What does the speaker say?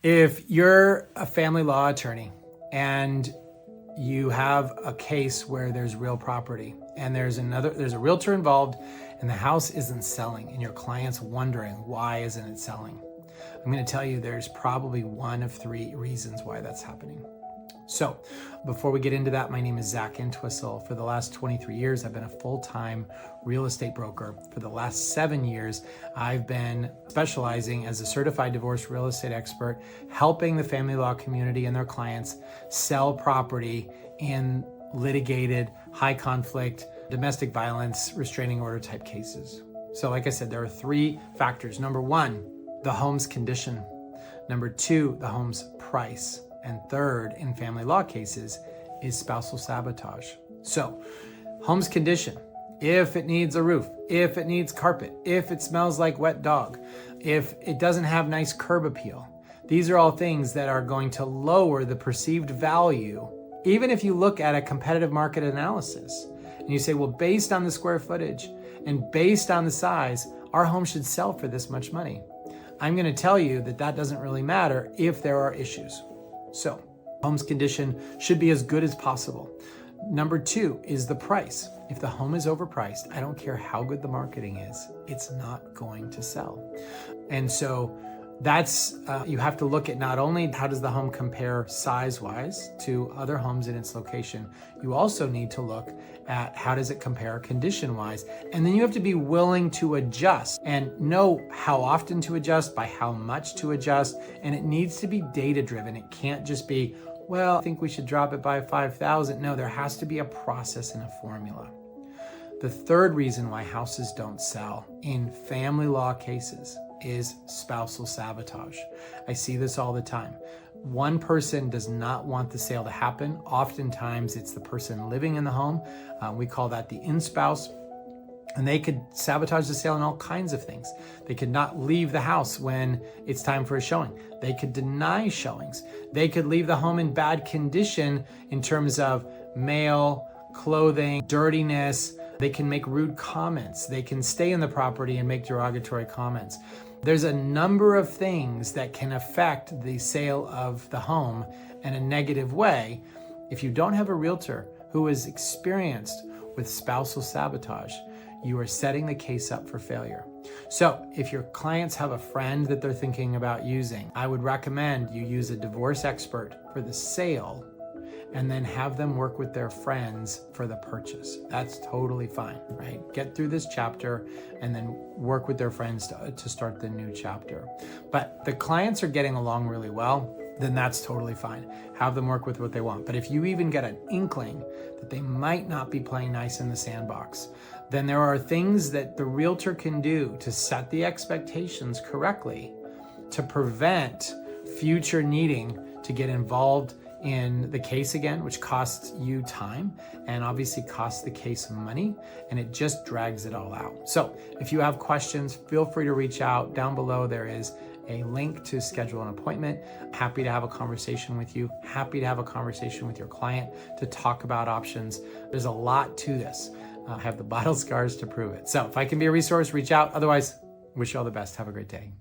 If you're a family law attorney and you have a case where there's real property and there's a realtor involved and the house isn't selling and your client's wondering why isn't it selling, I'm going to tell you there's probably one of three reasons why that's happening. So before we get into that, my name is Zach Entwistle. For the last 23 years, I've been a full-time real estate broker. For the last 7 years, I've been specializing as a certified divorce real estate expert, helping the family law community and their clients sell property in litigated, high conflict, domestic violence, restraining order type cases. So like I said, there are three factors. Number one, the home's condition. Number two, the home's price. And third, in family law cases, is spousal sabotage. So, home's condition, if it needs a roof, if it needs carpet, if it smells like wet dog, if it doesn't have nice curb appeal, these are all things that are going to lower the perceived value, even if you look at a competitive market analysis. And you say, well, based on the square footage and based on the size, our home should sell for this much money. I'm going to tell you that that doesn't really matter if there are issues. So, home's condition should be as good as possible. Number two is the price. If the home is overpriced, I don't care how good the marketing is, it's not going to sell. And so that's, you have to look at not only how does the home compare size-wise to other homes in its location, you also need to look at how does it compare condition-wise. And then you have to be willing to adjust and know how often to adjust, by how much to adjust, and it needs to be data-driven. It can't just be, well, I think we should drop it by 5,000. No, there has to be a process and a formula. The third reason why houses don't sell in family law cases is spousal sabotage. I see this all the time. One person does not want the sale to happen. Oftentimes it's the person living in the home. We call that the in-spouse. And they could sabotage the sale in all kinds of things. They could not leave the house when it's time for a showing. They could deny showings. They could leave the home in bad condition in terms of mail, clothing, dirtiness. They can make rude comments. They can stay in the property and make derogatory comments. There's a number of things that can affect the sale of the home in a negative way. If you don't have a realtor who is experienced with spousal sabotage, you are setting the case up for failure. So if your clients have a friend that they're thinking about using, I would recommend you use a divorce expert for the sale and then have them work with their friends for the purchase. That's totally fine, right? Get through this chapter and then work with their friends to start the new chapter. But the clients are getting along really well, then that's totally fine. Have them work with what they want. But if you even get an inkling that they might not be playing nice in the sandbox, then there are things that the realtor can do to set the expectations correctly to prevent future needing to get involved in the case again, which costs you time and obviously costs the case money, and it just drags it all out. So if you have questions, feel free to reach out. Down below there is a link to schedule an appointment. Happy to have a conversation with you. Happy to have a conversation with your client to talk about options. There's a lot to this. I have the battle scars to prove it. So if I can be a resource, reach out. Otherwise, wish you all the best. Have a great day.